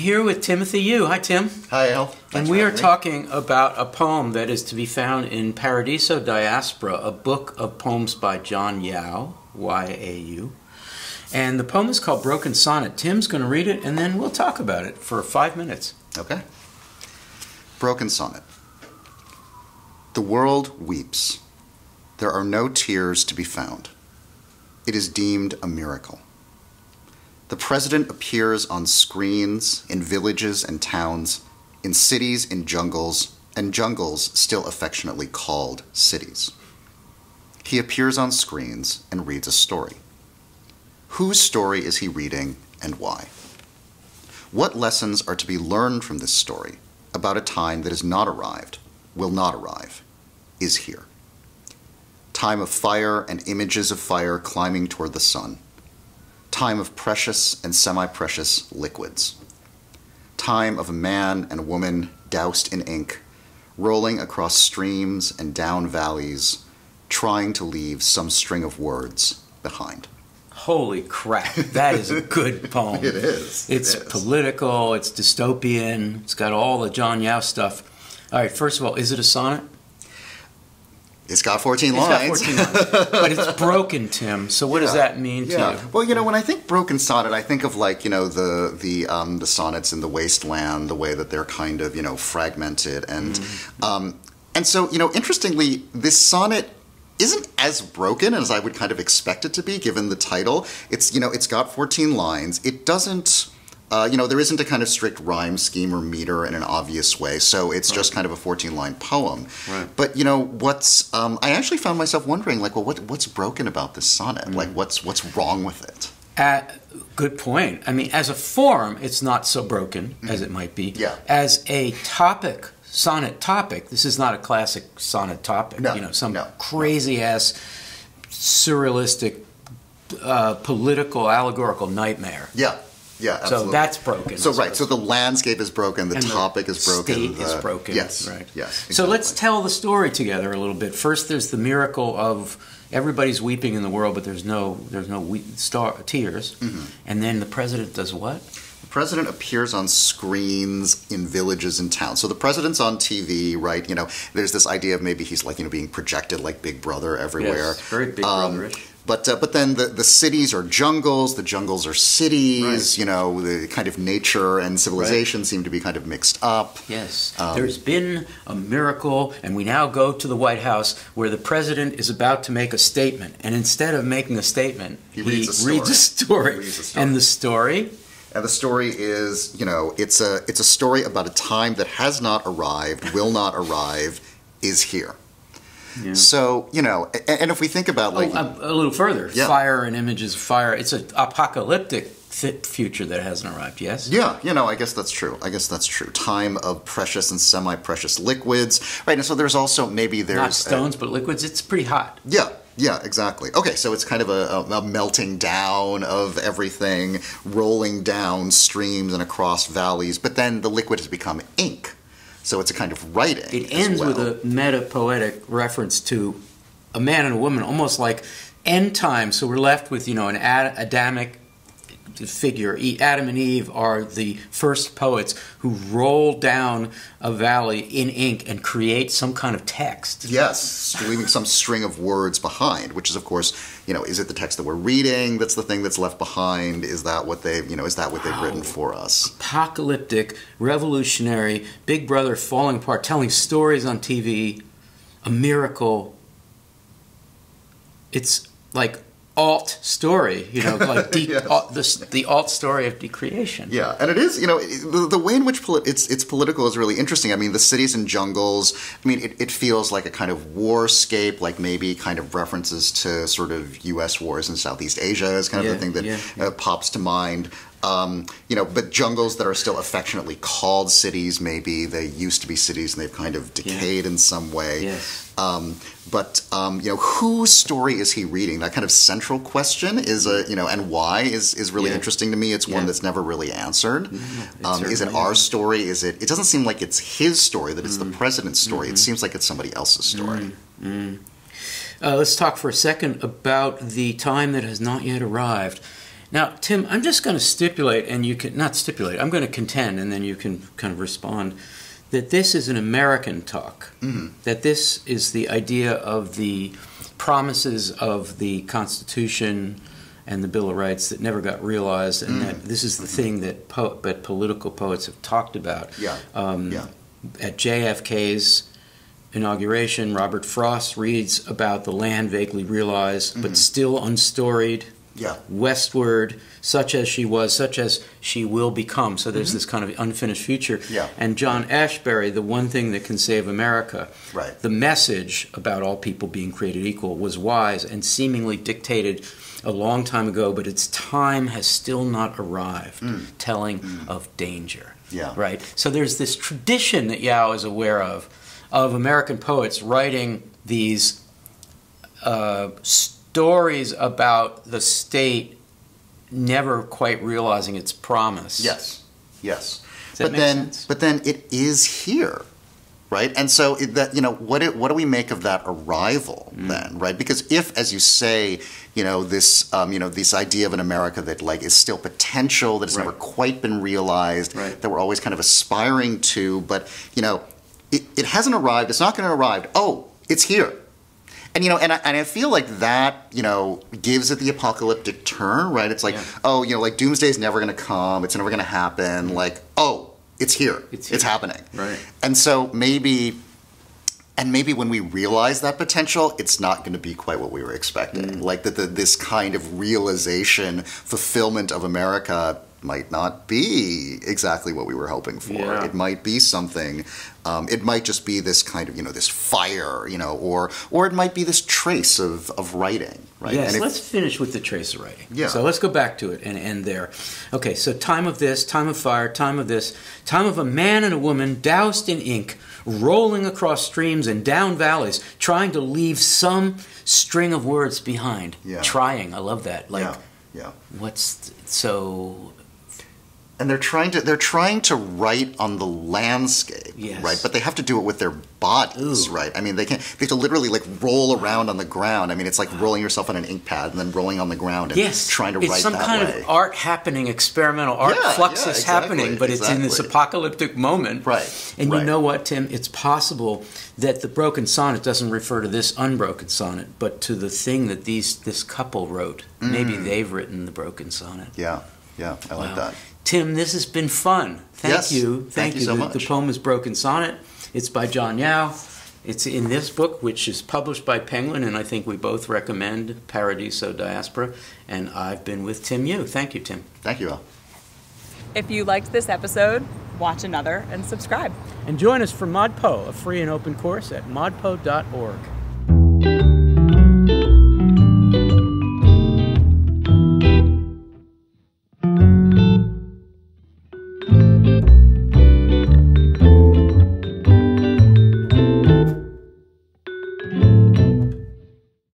here with Timothy Yu. Hi, Tim. Hi, Al. And we are talking about a poem that is to be found in Paradiso Diaspora, a book of poems by John Yau, Y-A-U. And the poem is called Broken Sonnet. Tim's going to read it, and then we'll talk about it for 5 minutes. Okay. Broken Sonnet. The world weeps. There are no tears to be found. It is deemed a miracle. The president appears on screens in villages and towns, in cities, in jungles, and jungles still affectionately called cities. He appears on screens and reads a story. Whose story is he reading and why? What lessons are to be learned from this story about a time that has not arrived, will not arrive, is here? Time of fire and images of fire climbing toward the sun. Time of precious and semi-precious liquids. Time of a man and a woman doused in ink, rolling across streams and down valleys, trying to leave some string of words behind. Holy crap, that is a good poem. It is. It's political, it's dystopian, it's got all the John Yau stuff. All right, first of all, is it a sonnet? It's got 14 lines. It's got 14 lines. But it's broken, Tim. So what does that mean to you? Well, when I think broken sonnet, I think of the sonnets in the Wasteland, the way that they're kind of fragmented, and so interestingly, this sonnet isn't as broken as I would kind of expect it to be, given the title. It's it's got 14 lines. It doesn't. There isn't a kind of strict rhyme scheme or meter in an obvious way, so it's just kind of a 14-line poem. Right. But what's I actually found myself wondering, what's broken about this sonnet? Like, what's wrong with it? Good point. I mean, as a form, it's not so broken as it might be. Yeah. As a topic, sonnet topic, this is not a classic sonnet topic. No. Some crazy-ass, surrealistic, political, allegorical nightmare. Yeah. Yeah, absolutely. So that's broken. So so the landscape is broken, the topic is broken, the state is broken. Yes, right. Yes. Exactly. So let's tell the story together a little bit. First, there's the miracle of everybody's weeping in the world, but there's no tears. And then the president does what? The president appears on screens in villages and towns. So the president's on TV, right? There's this idea of maybe he's being projected like Big Brother everywhere. Yes, very Big Brother-ish. But then the cities are jungles, the jungles are cities, right. The kind of nature and civilization seem to be kind of mixed up. Yes. There's been a miracle, and we now go to the White House where the president is about to make a statement. And instead of making a statement, he reads a story. And the story? And the story is, it's a story about a time that has not arrived, will not arrive, is here. Yeah. So, and if we think about a little further, fire and images of fire, it's an apocalyptic future that hasn't arrived, yes? Yeah, I guess that's true. Time of precious and semi-precious liquids, right? And so there's also not stones, but liquids. It's pretty hot. Yeah, exactly. Okay, so it's kind of a melting down of everything, rolling down streams and across valleys, but then the liquid has become ink. So it's a kind of writing. It ends with a meta-poetic reference to a man and a woman, almost like end time. So we're left with, an Adamic figure. Adam and Eve are the first poets who roll down a valley in ink and create some kind of text. Yes, leaving some string of words behind, which is, of course, is it the text that we're reading that's the thing that's left behind? Is that what they've written for us? Apocalyptic, revolutionary, Big Brother falling apart, telling stories on TV, a miracle. It's like alt story, like the alt story of decreation. Yeah, and it is, the way in which it's political is really interesting. I mean, the cities and jungles, it feels like a kind of warscape, like maybe kind of references to sort of U.S. wars in Southeast Asia is kind of the thing that pops to mind. But jungles that are still affectionately called cities, maybe they used to be cities and they've kind of decayed in some way. Yes. But whose story is he reading? That kind of central question is and why is really interesting to me. It's one that's never really answered. Is it our story? It doesn't seem like it's his story, that it's the president's story. It seems like it's somebody else's story. Let's talk for a second about the time that has not yet arrived. Now, Tim, I'm just going to stipulate, and you can not stipulate. I'm going to contend, and then you can kind of respond. That this is an American talk. That this is the idea of the promises of the Constitution and the Bill of Rights that never got realized, and that this is the thing that political poets have talked about. At JFK's inauguration, Robert Frost reads about the land vaguely realized, but still unstoried. Westward, such as she was, such as she will become. So there's this kind of unfinished future. And John Ashbery, the one thing that can save America, the message about all people being created equal was wise and seemingly dictated a long time ago, but its time has still not arrived, telling of danger. Right? So there's this tradition that Yao is aware of American poets writing these stories about the state never quite realizing its promise. Yes. But then it is here, right? And so what do we make of that arrival then, right? Because if, as you say, this idea of an America that is still potential, that has never quite been realized, that we're always kind of aspiring to, but it hasn't arrived. It's not going to arrive. Oh, it's here. And I feel like that gives it the apocalyptic turn, right? It's like doomsday's never going to come. It's never going to happen. It's here. It's happening. Right. And so maybe when we realize that potential, it's not going to be quite what we were expecting. Like this kind of realization, fulfillment of America might not be exactly what we were hoping for. It might be something. It might just be this kind of this fire, or it might be this trace of writing, right? Yes. Let's finish with the trace of writing. Yeah. So let's go back to it and end there. Okay. So time of this, time of fire, time of this, time of a man and a woman doused in ink, rolling across streams and down valleys, trying to leave some string of words behind. Trying. I love that. And they're trying to write on the landscape, right? But they have to do it with their bodies, right? I mean, they have to literally roll around on the ground. I mean, it's like rolling yourself on an ink pad and then rolling on the ground and trying to write that way. It's some kind of art happening, experimental art fluxus happening, but it's in this apocalyptic moment. Right. And you know what, Tim? It's possible that the broken sonnet doesn't refer to this unbroken sonnet, but to the thing that this couple wrote. Maybe they've written the broken sonnet. Yeah, I like that. Tim, this has been fun. Thank you. Thank you so much. The poem is Broken Sonnet. It's by John Yao. It's in this book, which is published by Penguin, and I think we both recommend Paradiso Diaspora. And I've been with Tim Yu. Thank you, Tim. Thank you, Al. If you liked this episode, watch another and subscribe. And join us for ModPo, a free and open course at modpo.org.